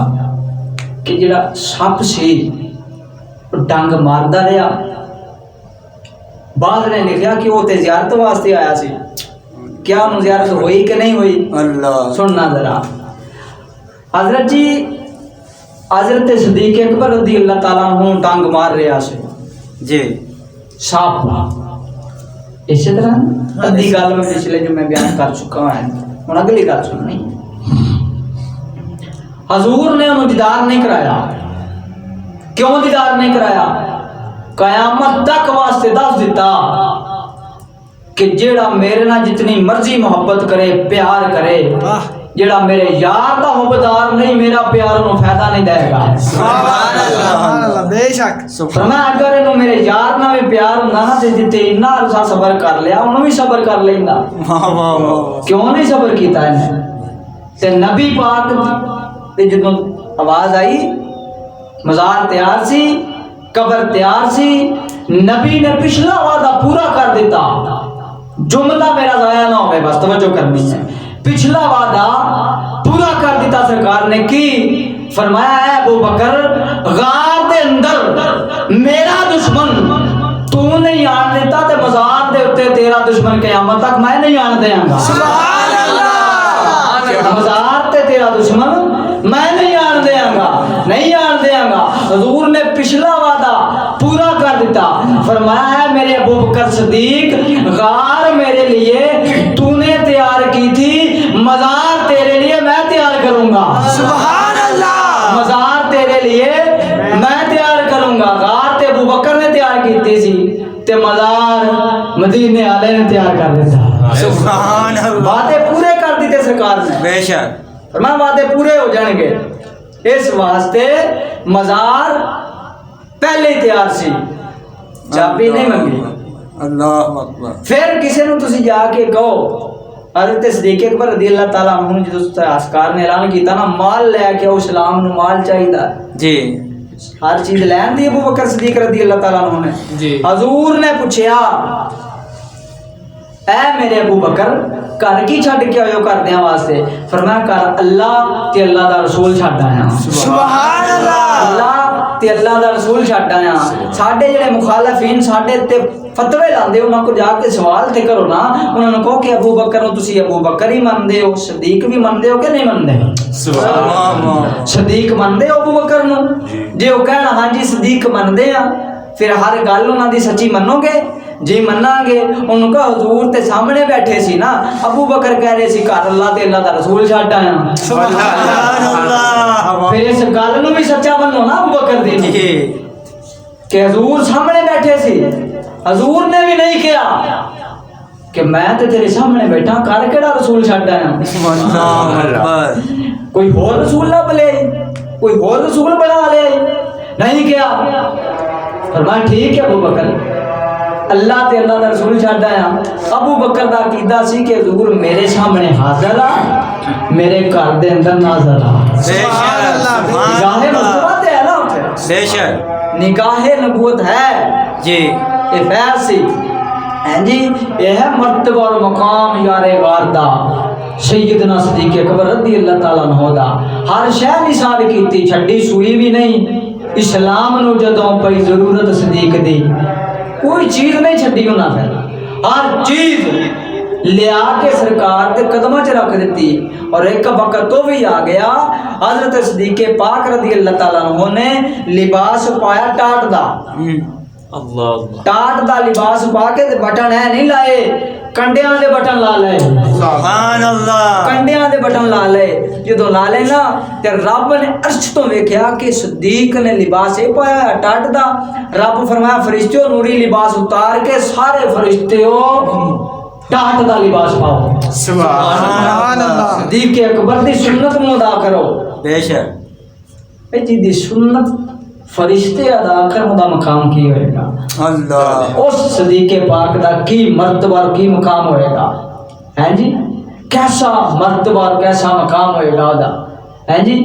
کہ جڑا سپ سی ڈنگ ماردا رہا بعد نے لکھیا کہ وہ تے زیارت واسطے آیا سی کیا انہوں زیارت ہوئی کہ نہیں ہوئی اللہ سننا ذرا حضرت جی حضرت صدیق اکبر رضی اللہ تعالیٰ عنہ ڈنگ مار رہا سے جی سانپ اسی طرح ادھی گل میں پچھلے جو میں بیان کر چکا ہوں ہن اگلی گل سننی حضور نے انہوں دیدار نہیں کرایا کیوں دیدار نہیں کرایا قیامت تک واسطے دس دیتا کہ جیڑا میرے نہ جتنی مرضی محبت کرے پیار کرے جیڑا میرے یار دا حبدار نہیں میرا پیار انہوں فائدہ نہیں دے گا سبحان اللہ بے شک فرمایا اگر انہوں میرے یار نہ بھی پیار ہوندا نا تے جتے اتنا عرصہ صبر کر لیا انہوں بھی صبر کر لیندا کیوں نہیں صبر کیتا انہیں تے نبی پاک تے جدوں آواز آئی مزار تیار سی، قبر تیار سی، نبی نے پچھلا وعدہ پورا کر دیتا. جملہ میرا ضائع نہ ہوئے، بس توجہ کرنی ہے. پچھلا وعدہ پورا کر دیتا سرکار نے کی. فرمایا ہے ابو بکر غار دے اندر میرا دشمن تو نہیں آن دیتا تے مزار دے اتے تیرا دشمن قیامت تک میں نہیں آن دیاں گا. سبحان اللہ. مزار تے تیرا دشمن میں نہیں آن دیاں گا، نہیں آن دیاں گا. حضور نے پچھلا وعدہ پورا کر دیتا. فرمایا ہے میرے ابو بکر صدیق غار میرے لیے تو نے تیار کی تھی، مزار تیرے لیے میں تیار کروں گا. سبحان اللہ. مزار تیرے لیے میں تیار کروں گا. غار تے ابو بکر نے تیار کیتی سی تے مزار مدینے والے نے تیار کر دیتا. سبحان اللہ. وعدے پورے کر دیتے سرکار نے. بے شک. فرمایا وعدے پورے ہو جائیں گے، اس واسطے مزار پہلے ہی تیار سی، چابی نہیں منگی. اللہ اکبر. پھر کسی نے تسی جا کے کہو حضرت صدیق اکبر رضی اللہ تعالیٰ عنہ جدو عسکر نے اعلان کیتا نا مال لے کے آؤ، اسلام نو مال چاہیے جی. ہر چیز لین دی ابو بکر صدیق رضی اللہ تعالیٰ عنہ نے. جی. حضور نے پوچھیا اے میرے ابو بکر گھر کی چھڈ کے آئے ہو کر دیاں واسطے؟ فرمایا گھر اللہ تے اللہ دا رسول چھڈ آیا. سبحان اللہ. اللہ تے اللہ دا رسول چھڈ آیا. ساڈے جڑے مخالفین ساڈے تے فتوی لاندے انہاں کو جا کے سوال تے کرو نا، انہاں نوں کہو کہ ابو بکر نوں تسی ابو بکر ہی مندے ہو، صدیق بھی مندے ہو کہ نہیں مندے؟ سبحان اللہ. صدیق مندے ہو ابو بکر نوں؟ جے او کہنا ہاں جی صدیق مندے ہاں، پھر ہر گل انہاں دی سچی منو گے؟ جی مناں گے. ان کا حضور تے سامنے بیٹھے سی نا، ابو بکر کہہ رہے سی گھر اللہ تے اللہ دا رسول چھڈ آیا. سبحان اللہ. پھر اس گل نوں بھی سچا منو نا ابو بکر دی جی. کہ حضور سامنے بیٹھے سی. حضور نے بھی نہیں کہا کہ میں تے تیرے سامنے بیٹھا کر کیڑا رسول چھڈ آیا. اللہ اکبر. کوئی اور رسول نہ بلے، کوئی اور رسول بنا لے، نہیں کیا. فرمایا ٹھیک ہے ابو بکر اللہ تے اللہ دا رسول چھڈ آیا. ابو بکر دا عقیدہ سی کہ حضور میرے سامنے حاضر آ، میرے گھر دے اندر ناظر آ. سبحان اللہ. نگاہ نبوت ہے نا اتھے، بے شک. نگاہ نبوت ہے. جی. یہ فیض سی جی، یہ ہے مرتبہ اور مقام یار غار دا سیدنا صدیق اکبر رضی اللہ تعالیٰ عنہ دا. ہر شے نثار کیتی، چھڈی سوئی بھی نہیں. اسلام نو جدوں پئی ضرورت صدیق دی کوئی چیز نہیں چھڈی انہاں نے، ہر چیز لیا کے سرکار دے قدماں چ رکھ دیتی. اور ایک وقت تو بھی آ گیا حضرت صدیق پاک رضی اللہ تعالیٰ عنہ نے لباس پایا ٹاٹ دا. ٹاٹ دا لباس پا کے بٹن ہے نہیں لائے، کنڈیاں دے بٹن لا لے. سبحان اللہ. کنڈیاں دے بٹن لا لے. جدوں لا لے نا تے رب نے عرش تو ویکھیا کہ صدیق نے لباس اے پایا ہے ٹاٹ دا. رب فرمایا فرشتیوں نوری لباس اتار کے سارے فرشتیوں ٹاٹ دا لباس پاؤ. سبحان اللہ. صدیق اکبر دی سنت نو ادا کرو. بے شک. اے جی دی سنت فرشتے ادا کرن دا مقام کی ہوئے گا؟ اللہ. اس صدیق پاک دا کی مرتبہ اور کی مقام ہوئے گا؟ ہیں جی کیسا مرتبہ اور کیسا مقام ہوئے گا دا؟ ہیں جی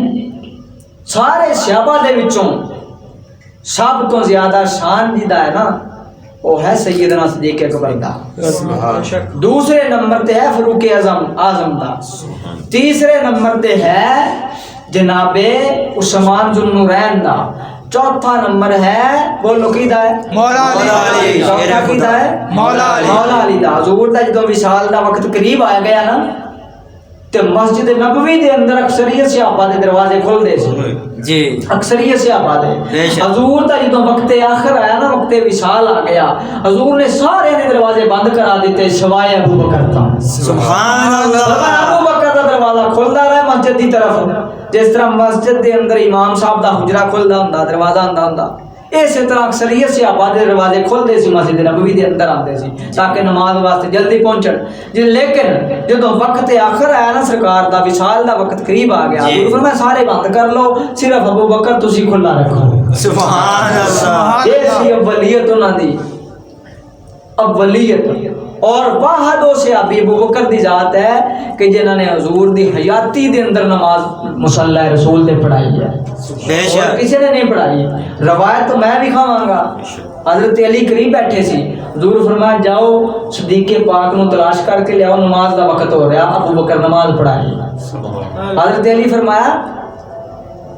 سارے صحابہ دے وچوں سب تو زیادہ شان جیدہ ہے نا وہ ہے سیدنا صدیق اکبر دا. دوسرے نمبر تے ہے فاروق اعظم دا. تیسرے نمبر تے ہے جناب عثمان ذو النورین دا. چوتھا نمبر ہے بولو کیدا ہے؟ مولا علی. چوتھا کیدا ہے؟ مولا علی. مولا علی دا. حضور دا جدوں وصال دا وقت قریب آ گیا نا تے مسجد نبوی دے اندر اکثریت صحابہ دے دروازے کھل دے سی. جی. اکثریت صحابہ دے. حضور دا جدوں وقت آخر آیا نا وقت وصال آ گیا حضور نے سارے نے دروازے بند کرا دیتے سوائے ابو بکر دا. سبحان اللہ. ابو بکر دا دروازہ کھلدا رہا مسجد دی طرف، جس طرح مسجد دے اندر امام صاحب دا حجرہ کھلدا ہوندا دروازہ ہوندا ہوندا اسی طرح اکثریت صحابہ دے دروازے کھلدے سی مسجد نبوی دے اندر آندے سی تاکہ نماز واسطے جلدی پہنچن. لیکن جدوں وقت آخر آیا نا سرکار دا وصال دا وقت قریب آ گیا حضور فرمایا سارے بند کر لو صرف ابو بکر تسی کھلا رکھو. سبحان اللہ. یہ سی اولیت انہاں دی. اولیت اور واحدوں سے ابی ابو بکر دی ذات ہے کہ جنہوں نے حضور دی حیاتی دے اندر نماز مصلی رسول تے پڑھائی ہے، بے اور شک کسی نے نہیں پڑھائی۔ روایت تو میں بھی کھاواں گا، حضرت علی قریب بیٹھے سی، حضور فرمایا جاؤ صدیق پاک نو تلاش کر کے لیاؤ، نماز دا وقت ہو رہا، ابو بکر نماز پڑھائی۔ حضرت علی فرمایا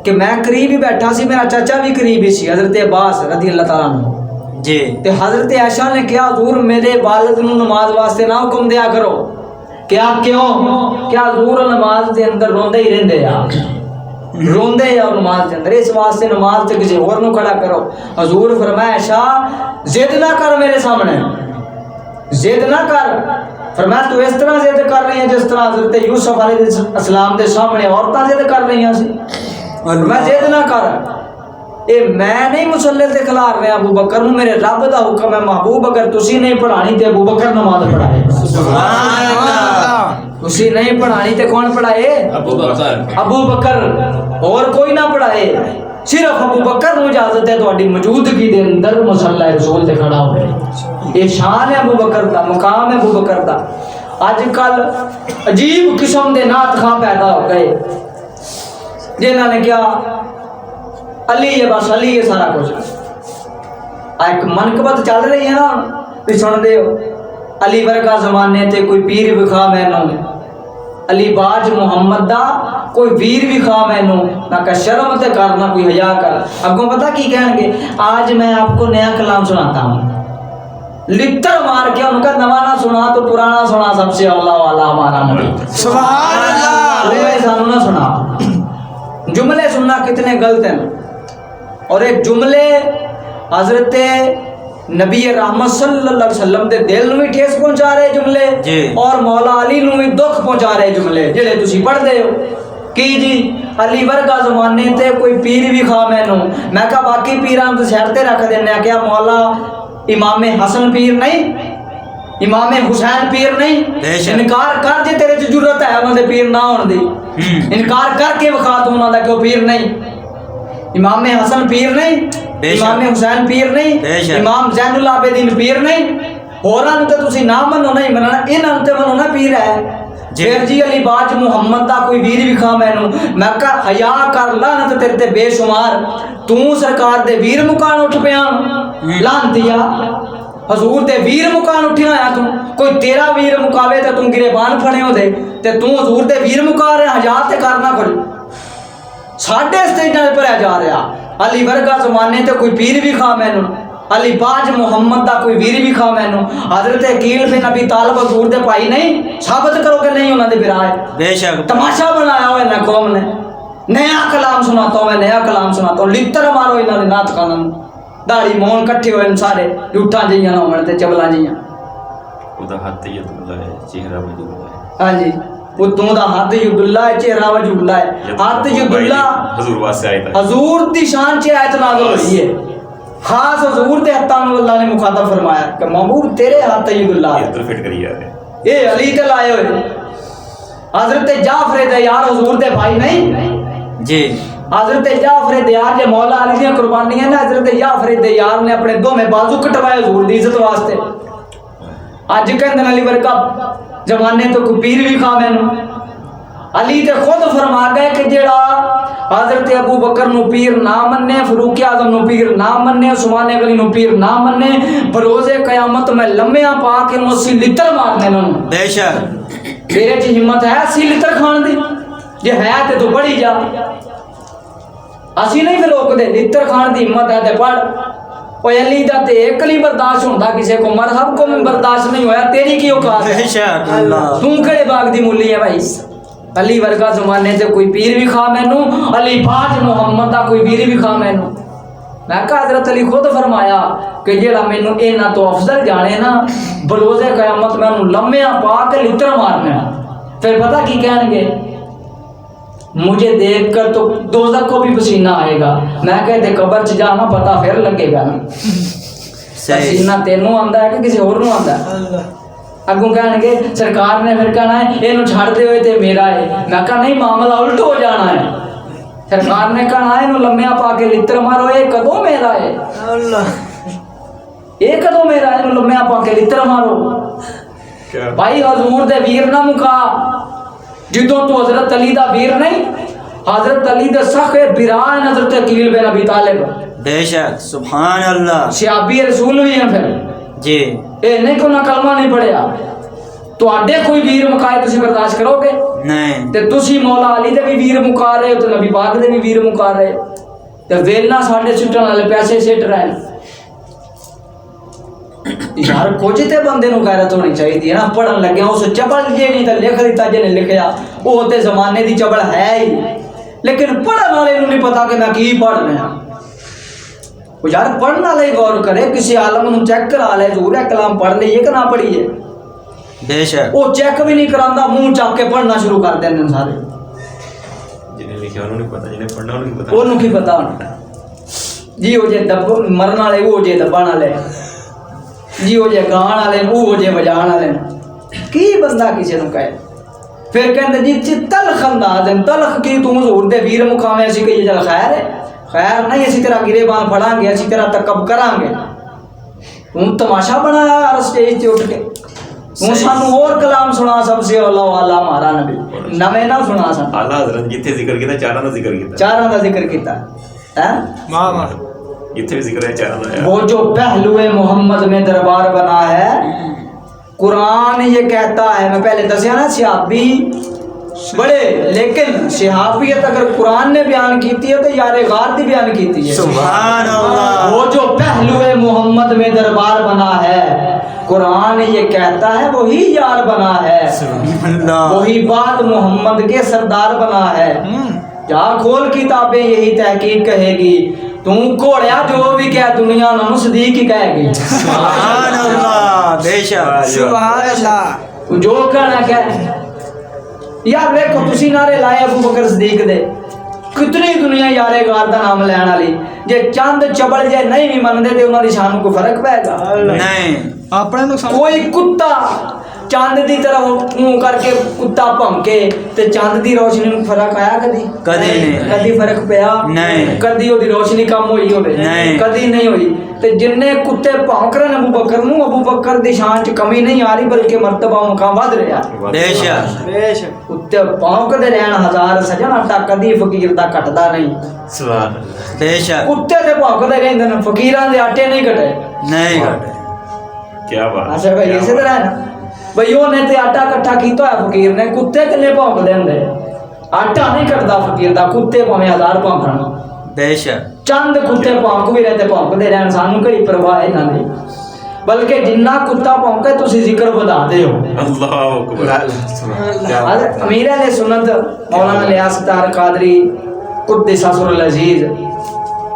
کہ میں قریب ہی بیٹھا سی، میرا چاچا بھی قریب ہی سی، حضرت عباس رضی اللہ تعالیٰ عنہ۔ جی تے حضرت عائشہ نے کیا حضور میرے والد نو نماز واسطے نہ حکم دیا کرو، کیا کیوں؟ کیا حضور نماز دے اندر روندے ہی رہندے آ، روندے یا نماز دے اندر، اس واسطے نماز تے کسی اور نو کھڑا کرو۔ حضور فرمایا عائشہ ضد نہ کر میرے سامنے، ضد نہ کر۔ فرمایا تو اس طرح ضد کر رہی ہیں جس طرح حضرت یوسف علیہ السلام دے سامنے عورتاں ضد کر رہی ہیں سی۔ میں ضد نہ کر، اے میں نہیں مصلی تے کھلار رہا ابو بکر نو، میرے رب دا حکم ہے محبوب اگر تسی نہیں پڑھانی تے ابو بکر نماز پڑھائے۔ سبحان اللہ، تسی نہیں پڑھانی تے کون پڑھائے؟ ابو بکر۔ ابو بکر، اور کوئی نہ پڑھائے، صرف ابو بکر نو اجازت ہے تہاڈی موجودگی دے اندر مصلی رسول تے کھڑا ہوئے۔ یہ شان ہے ابو بکر دا، مقام ہے ابو بکر دا۔ اج کل عجیب قسم دے نعت خواں پیدا ہو گئے جنہاں نے کیا علی ہے، بس علی ہے سارا کچھ۔ ایک منقبت چل رہی ہے نا، بھی سن دے ہو، علی ورگا زمانے تے کوئی پیر وکھا مینوں، علی باج محمد دا کوئی ویر وکھا مینوں، نہ کہ شرم تے کر نہ کوئی حیا کر۔ اگوں پتہ کی کہیں گے؟ آج میں آپ کو نیا کلام سناتا ہوں، لتر مار کے ان کا نواں نہ سنا تو پرانا سنا، سب سے اولا والا ہمارا نبی۔ سبحان اللہ، سانو نہ سنا، جملے سننا کتنے غلط ہیں، اور ایک جملے حضرت نبی رحمت صلی اللہ علیہ وسلم دے دل نو بھی ٹھیس پہنچا رہے جملے، جی، اور مولا علی نو بھی دکھ پہنچا رہے جملے جڑے تسی پڑھ دے ہو کہ جی علی ورگا زمانے تے کوئی پیر بھی کھا مینوں۔ میں کہا باقی پیراں تے سیٹ تے رکھ دینے، کیا مولا امام حسن پیر نہیں، امام حسین پیر نہیں؟ انکار کر جے تیرے چ جرت ہے انہاں دے پیر نہ ہون دی، انکار کر کے وکھا تو انہاں دا کہ وہ پیر نہیں۔ امام حسن پیر نہیں، امام حسین پیر نہیں، امام زین العابدین پیر نہیں، ہوراں نوں تے تسی نہ منو نہیں مننا، انہاں نوں تے منو نہ پیر ہے۔ پھر جی علی باج محمد دا کوئی ویر وکھا مینوں، میں کہا حیا کر، لعنت تیرے تے بے شمار، تو سرکار دے ویر مکان اٹھ پیا لعنتیا، حضور دے ویر مکان اٹھیا آیا تو کوئی تیرا ویر مکاوے تے تم گریبان پھڑے ہو دے تے تو حضور دے ویر مکا رہے، حیا تے کرنا کچھ ساڈے اسٹیجاں پر جا رہا۔ علی ورگا زمانے تے کوئی پیر بھی کھا مینوں، علی باج محمد دا کوئی ویر بھی کھا مینوں، حضرت عقیل بن ابی طالب حضور دے بھائی نہیں، ثابت کرو کہ نہیں انہاں دے برائے۔ بے شک تماشا بنایا ہوا ہے قوم نے، نیا کلام سناتا ہوں میں، نیا کلام سناتا ہوں، لتر مارو انہاں دے نعت خاناں، داڑھی مون کٹھے ہوئے سارے جھوٹاں جیاں نہ ہون تے چبلاں جیاں۔ خدا ہاتھ یہ تو ہے، چہرہ وجود ہے۔ ہاں جی، وہ تو دا ہاتھ ید اللہ ہے، چہرہ وجہ اللہ ہے۔ ہاتھ ید اللہ حضور واسطے آئے تھا، حضور دی شان چ آیت نازل ہوئی ہے، خاص حضور دے ہاتھاں نوں اللہ نے مخاطب فرمایا کہ محبوب تیرے ہاتھ ید اللہ ہے، یہ تو فٹ کری یار ہے۔ اے علی تے لائے ہوئے۔ حضرت جعفر دیار حضور دے بھائی نہیں جی، حضرت جعفر دیار جو مولا علی دی قربانیاں نے، حضرت جعفر دیار نے اپنے دوویں بازو کٹوائے حضور دی عزت واسطے۔ اج کہندے علی ورگا زمانے تو کوئی پیر بھی کھا مینوں، علی تے خود فرما گئے کہ جیڑا حضرت ابو بکر نو پیر نہ منے، فاروق اعظم نو پیر نہ منے، عثمان غنی نو پیر نہ منے، بروز قیامت میں لمحیاں پا کے نو سی لتر مارنے نوں۔ بے شک تیرے چ ہمت ہے سی لتر کھان دی؟ جے ہے تے تو بڑی جا، اسی نہیں پھر روک دے، لتر کھان دی ہمت ہے تے پڑھ۔ اوے علی دا تے ایک نہیں برداشت ہوندا کسے کو، مرحب کو میں برداشت نہیں ہویا، تیری کی اوقات ہے؟ بے شک اللہ، تو کڑے باغ دی مولی ہے بھائی؟ علی ورگا زمانے سے کوئی پیر بھی کھا مینوں، علی باج محمد دا کوئی ویر بھی کھا مینوں۔ میں کہا حضرت علی خود فرمایا کہ جیڑا مینوں انہاں تو افضل جانے نا، بروز قیامت میں انہوں لمحیاں پا کے لتر مارنا۔ پھر پتہ کی کہیں گے؟ مجھے دیکھ کر تو دوزخ کو بھی پسینہ آئے گا، میں کہتے قبر چ جانا پتہ پھر لگے گا نا، پسینہ تینوں آندا ہے کہ کسی اور نوں آندا ہے؟ اگوں کہن گے سرکار نے پھر کہنا ہے اینوں چھڑ دے ہوئے تے میرا ہے، میں کہا نہیں معاملہ الٹ ہو جانا ہے، سرکار نے کہنا ہے اینوں لمحیاں پا کے لتر مارو، یہ کدوں میرا ہے، یہ کدوں میرا ہے، اینوں لمحیاں پا کے لتر مارو۔ بھائی حضور دے ویر نہ مکا جدوں تو حضرت علی دا ویر نہیں، حضرت علی دے سخے برائن حضرت عقیل بن ابی طالب بے شک سبحان اللہ صحابی رسول بھی ہیں پھر جی اے نہیں کو نہ کلمہ نہیں پڑھیا تو آڈے کوئی ویر مکائے تسی برداشت کرو گے نہیں تے تسی مولا علی دے بھی ویر مکا رہے ہو تو نبی پاک دے بھی ویر مکا رہے تے ویلنا ساڈے سٹن والے پیسے سٹ رہے ہیں یار کچھ تے بندے نو غیرت ہونی چاہیے نا پڑھن لگے اس چبل جے نہیں تے لکھ دیتا جے نے لکھیا وہ تے زمانے دی چبل ہے ہی لیکن پڑھن والے نو نہیں پتا کہ میں کی پڑھ رہا وہ یار پڑھن والے غور کرے کسی عالم نو چیک کرا لے ضرور ہے کلام پڑھ لئیے کہ نہ پڑھیے بے شک وہ چیک بھی نہیں کراندا منہ چاک کے پڑھنا شروع کر دیندے سارے جنہیں لکھا انہوں نے پتا جنہیں پڑھنا انہوں نے پتا انہوں کی پتا ہونا جی ہو جے دب مرن والے وہ ہو جے دبان والے جی ہو جے گان والے وہ ہو جے بجان والے کی بندہ کسی نو کہے پھر کہندے جی چی تلخ انداز ہیں تلخ کی تو حضور دے ویر مقامے اسی کہیے چل خیر ہے خیر نہیں اسی طرح گریبان پڑھاں گے اسی طرح تکب کران گے تم تماشا بنایا یار اسٹیج تے اٹھ کے تم سانو اور کلام سنا سب سے اللہ والا ہمارا نبی نویں نہ سنا سن اعلیٰ حضرت جتھے ذکر کیتا چاراں دا ذکر کیتا چاراں دا ذکر کیتا ہے جتھے بھی ذکر ہے چاراں دا آیا وہ جو پہلو محمد میں دربار بنا ہے قرآن یہ کہتا ہے میں پہلے دسیا نا صحابی بڑے لیکن صحابیت اگر قرآن نے بیان کیتی ہے تو یار غار دی بیان کیتی ہے سبحان اللہ وہ جو پہلو محمد میں دربار بنا ہے قرآن یہ کہتا ہے وہی یار بنا ہے سبحان اللہ وہی بات محمد کے سردار بنا ہے جا کھول کتابیں یہی تحقیق کہے گی تم کوڑیا جو بھی کہہ دنیا نہ صدیق ہی کہے گی سبحان اللہ بے شک سبحان اللہ جو کہنا کہ یار دیکھو تسی نعرے لائے ابو بکر صدیق دے کتنی دنیا یارے غار دا نام لین والی جے چند چبل جے نہیں بھی مندے تے انہاں دی شان کو فرق پے گا نہیں اپنے نقصان کوئی کتا چاند دی طرح منہ کر کے کتا بھونکے تے چاند دی روشنی میں فرق آیا کدی کدی نہیں کدی فرق پیا نہیں کدی او دی روشنی کم ہوئی ہوے نہیں کدی نہیں ہوئی تے جننے کتے بھونک رہے ابو بکر نو ابو بکر دی شان چ کمی نہیں آ رہی بلکہ مرتبہ مقام ود رہا بے شک کتے بھونک دے رہن ہزار سجن آٹا کدی فقیر دا کٹدا نہیں سبحان اللہ بے شک کتے تے بھونک دے رہندے نے فقیراں دے آٹے نہیں کٹے نہیں گھٹے کیا بات اچھا بھائی اسی طرح ہے نا بھائی وہ نے تے آٹا کٹھا کیتا ہے فقیر نے کتے کنے بھونک دیندے آٹا نہیں کٹدا فقیر دا کتے پاویں ہزار بھونکن بے شک چند کتے بھونک بھی رہتے بھونک دے رہن سانو کوئی پرواہ ہے نہ نہیں بلکہ جنہ کتا بھونکے تسی ذکر بدا دے ہو اللہ اکبر کیا بات امیر اہل سنت مولانا الیاس ستار قادری قدس سر العزیز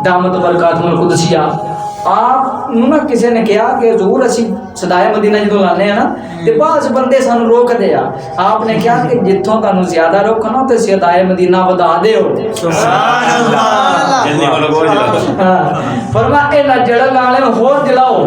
دامت برکاتہ القدسیہ آپ نہ کسی نے کہا کہ حضور اسی صدائے مدینہ جدوں لانے ہیں نا تے بعض بندے سانو روک دے آپ نے کہا کہ جتھوں تانوں زیادہ روکنا تے صدائے مدینہ ودا دیو سبحان اللہ جلدی والا بول جلا دو فرمایا اے نہ جڑ لانے ہور جلاؤ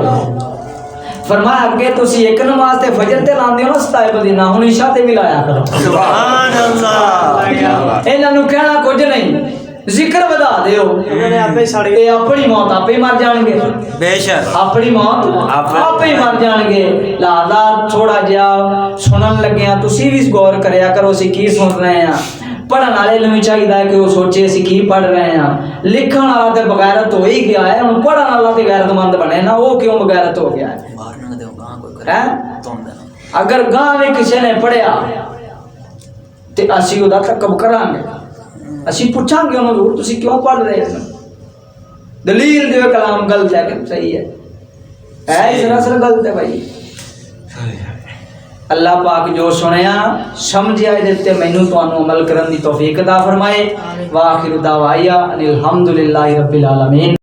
فرمایا اگے تسی ایک نماز تے فجر تے لاندے ہو نا صدائے مدینہ ہن عشاء تے بھی لایا کرو سبحان اللہ انہاں نو کہنا کچھ نہیں ذکر بدا دیو اے اپنی موت آپ ہی مر جان گے بے شک اپنی موت آپ ہی مر جان گے لہذا تھوڑا جہا سنن لگے ہیں تسی بھی غور کریا کرو اسی کی سن رہے ہیں پڑھن والے نوں بھی چاہیے کہ وہ سوچے اسی کی پڑھ رہے ہیں لکھن والا تے بغیرت ہو ہی گیا ہے ہن پڑھن والا تے غیرت مند بنے نا وہ کیوں بغیرت ہو گیا ہے اگر گاں میں کسی نے پڑھیا تے اسی ادا تکب کران گے اسی پوچھاں گے انہوں ضرور تسی کیوں پڑھ رہے ہیں دلیل دیو کلام غلط ہے کہ صحیح ہے اے سراسر غلط ہے بھائی اللہ پاک جو سنیا سمجھیا دیتے مینوں تانوں عمل کرن دی توفیق عطا فرمائے واخر دعوایا ان الحمدللہ رب العالمین